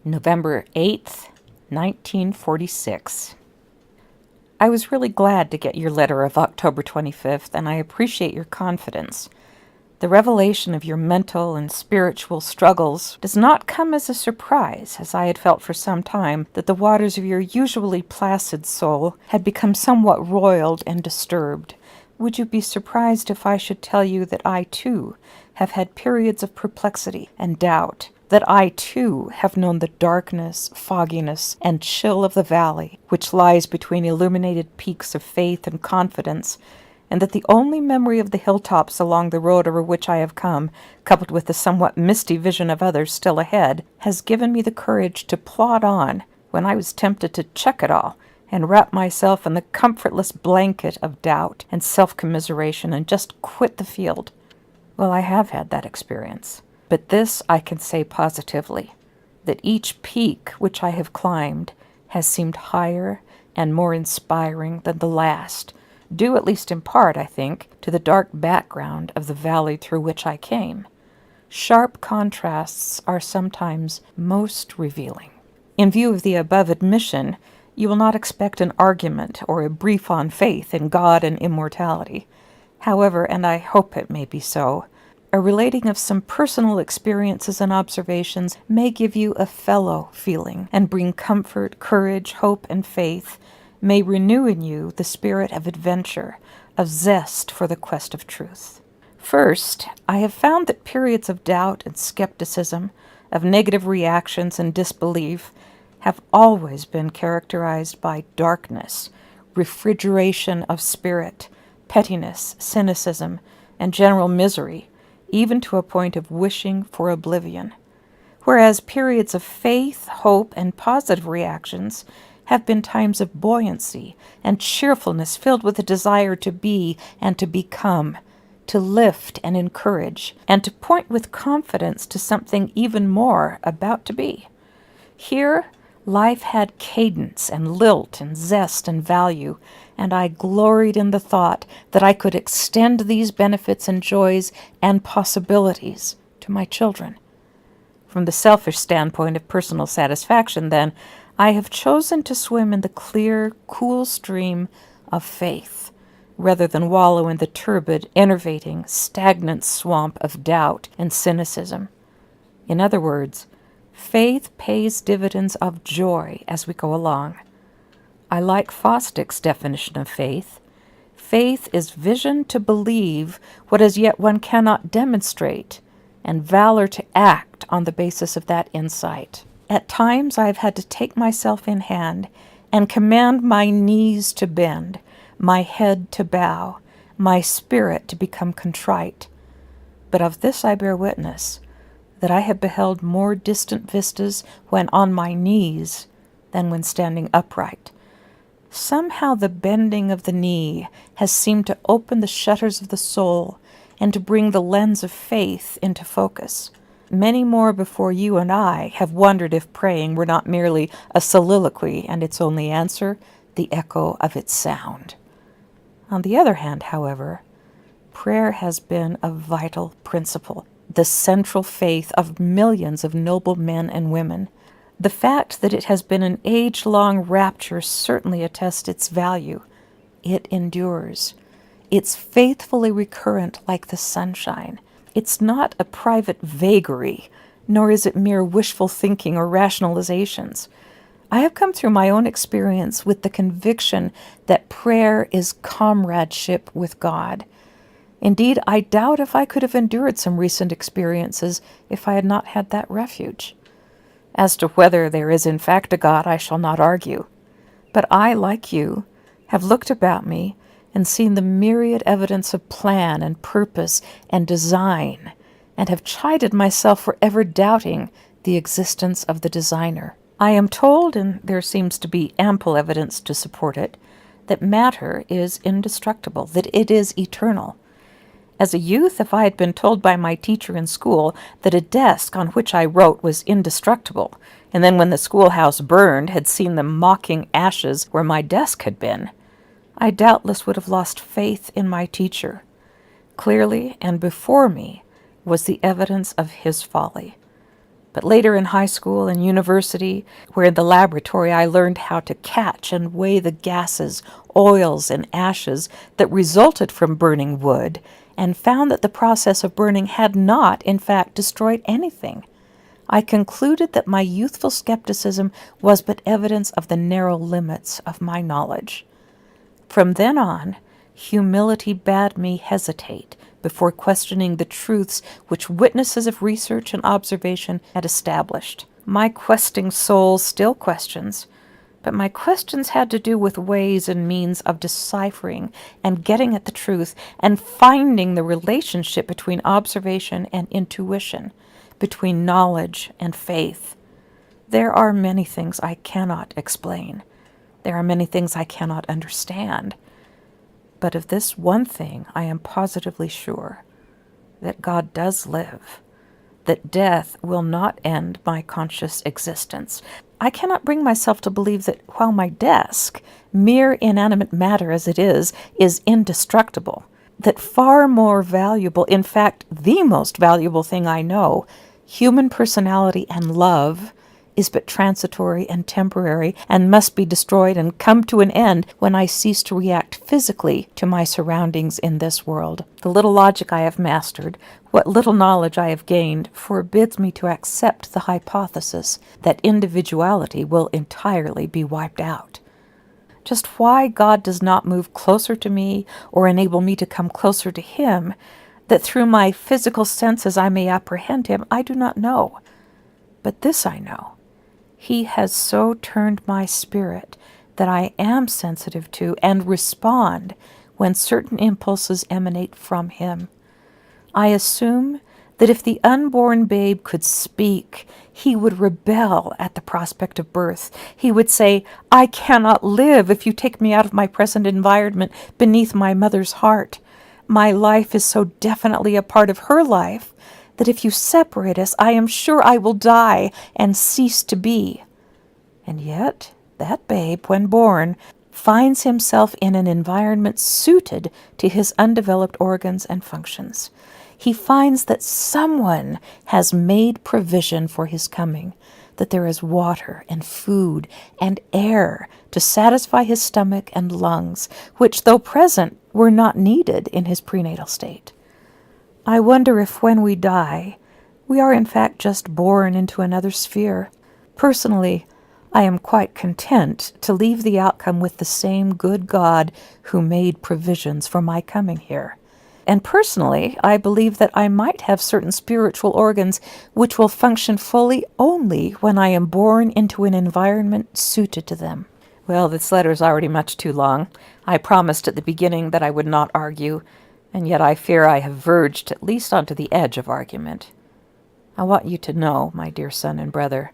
November 8th, 1946. I was really glad to get your letter of October 25th, and I appreciate your confidence. The revelation of your mental and spiritual struggles does not come as a surprise, as I had felt for some time that the waters of your usually placid soul had become somewhat roiled and disturbed. Would you be surprised if I should tell you that I, too, have had periods of perplexity and doubt, that I, too, have known the darkness, fogginess, and chill of the valley, which lies between illuminated peaks of faith and confidence, and that the only memory of the hilltops along the road over which I have come, coupled with the somewhat misty vision of others still ahead, has given me the courage to plod on when I was tempted to check it all and wrap myself in the comfortless blanket of doubt and self-commiseration and just quit the field. Well, I have had that experience. But this I can say positively, that each peak which I have climbed has seemed higher and more inspiring than the last, due at least in part, I think, to the dark background of the valley through which I came. Sharp contrasts are sometimes most revealing. In view of the above admission, you will not expect an argument or a brief on faith in God and immortality. However, and I hope it may be so, a relating of some personal experiences and observations may give you a fellow feeling and bring comfort, courage, hope, and faith, may renew in you the spirit of adventure, of zest for the quest of truth. First, I have found that periods of doubt and skepticism, of negative reactions and disbelief, have always been characterized by darkness, refrigeration of spirit, pettiness, cynicism, and general misery, even to a point of wishing for oblivion, whereas periods of faith, hope, and positive reactions have been times of buoyancy and cheerfulness filled with a desire to be and to become, to lift and encourage, and to point with confidence to something even more about to be. Here, life had cadence and lilt and zest and value, and I gloried in the thought that I could extend these benefits and joys and possibilities to my children. From the selfish standpoint of personal satisfaction, then, I have chosen to swim in the clear, cool stream of faith, rather than wallow in the turbid, enervating, stagnant swamp of doubt and cynicism. In other words, faith pays dividends of joy as we go along. I like Fosdick's definition of faith. Faith is vision to believe what as yet one cannot demonstrate, and valor to act on the basis of that insight. At times I have had to take myself in hand and command my knees to bend, my head to bow, my spirit to become contrite. But of this I bear witness, that I have beheld more distant vistas when on my knees than when standing upright. Somehow the bending of the knee has seemed to open the shutters of the soul and to bring the lens of faith into focus. Many more before you and I have wondered if praying were not merely a soliloquy and its only answer the echo of its sound. On the other hand, however, prayer has been a vital principle, the central faith of millions of noble men and women. The fact that it has been an age-long rapture certainly attests its value. It endures. It's faithfully recurrent like the sunshine. It's not a private vagary, nor is it mere wishful thinking or rationalizations. I have come through my own experience with the conviction that prayer is comradeship with God. Indeed, I doubt if I could have endured some recent experiences if I had not had that refuge. As to whether there is in fact a God, I shall not argue. But I, like you, have looked about me and seen the myriad evidence of plan and purpose and design, and have chided myself for ever doubting the existence of the designer. I am told, and there seems to be ample evidence to support it, that matter is indestructible, that it is eternal. As a youth, if I had been told by my teacher in school that a desk on which I wrote was indestructible, and then when the schoolhouse burned had seen the mocking ashes where my desk had been, I doubtless would have lost faith in my teacher. Clearly and before me was the evidence of his folly. But later in high school and university, where in the laboratory I learned how to catch and weigh the gases, oils, and ashes that resulted from burning wood, and found that the process of burning had not, in fact, destroyed anything, I concluded that my youthful skepticism was but evidence of the narrow limits of my knowledge. From then on, humility bade me hesitate before questioning the truths which witnesses of research and observation had established. My questing soul still questions, but my questions had to do with ways and means of deciphering and getting at the truth and finding the relationship between observation and intuition, between knowledge and faith. There are many things I cannot explain. There are many things I cannot understand. But of this one thing I am positively sure, that God does live, that death will not end my conscious existence. I cannot bring myself to believe that while my desk, mere inanimate matter as it is indestructible, that far more valuable, in fact, the most valuable thing I know, human personality and love, is but transitory and temporary and must be destroyed and come to an end when I cease to react physically to my surroundings in this world. The little logic I have mastered, what little knowledge I have gained, forbids me to accept the hypothesis that individuality will entirely be wiped out. Just why God does not move closer to me or enable me to come closer to Him, that through my physical senses I may apprehend Him, I do not know. But this I know. He has so turned my spirit that I am sensitive to and respond when certain impulses emanate from Him. I assume that if the unborn babe could speak, he would rebel at the prospect of birth. He would say, "I cannot live if you take me out of my present environment beneath my mother's heart. My life is so definitely a part of her life that if you separate us, I am sure I will die and cease to be." And yet, that babe, when born, finds himself in an environment suited to his undeveloped organs and functions. He finds that someone has made provision for his coming, that there is water and food and air to satisfy his stomach and lungs, which, though present, were not needed in his prenatal state. I wonder if when we die, we are in fact just born into another sphere. Personally, I am quite content to leave the outcome with the same good God who made provisions for my coming here. And personally, I believe that I might have certain spiritual organs which will function fully only when I am born into an environment suited to them. Well, this letter is already much too long. I promised at the beginning that I would not argue, and yet I fear I have verged at least onto the edge of argument. I want you to know, my dear son and brother,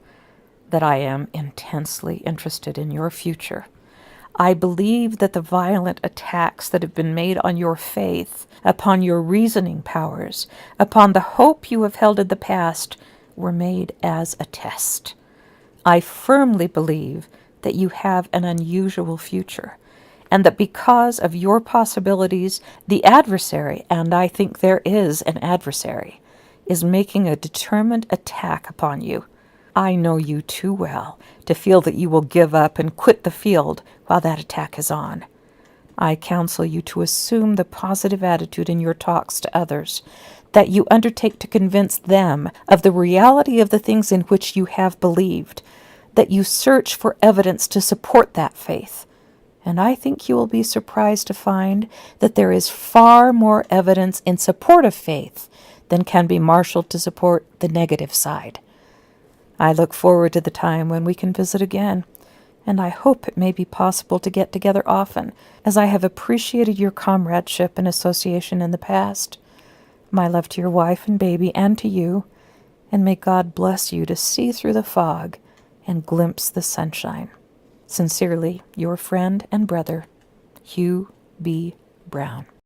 that I am intensely interested in your future. I believe that the violent attacks that have been made on your faith, upon your reasoning powers, upon the hope you have held in the past, were made as a test. I firmly believe that you have an unusual future, and that because of your possibilities, the adversary, and I think there is an adversary, is making a determined attack upon you. I know you too well to feel that you will give up and quit the field while that attack is on. I counsel you to assume the positive attitude in your talks to others, that you undertake to convince them of the reality of the things in which you have believed, that you search for evidence to support that faith. And I think you will be surprised to find that there is far more evidence in support of faith than can be marshaled to support the negative side. I look forward to the time when we can visit again, and I hope it may be possible to get together often, as I have appreciated your comradeship and association in the past. My love to your wife and baby and to you, and may God bless you to see through the fog and glimpse the sunshine. Sincerely, your friend and brother, Hugh B. Brown.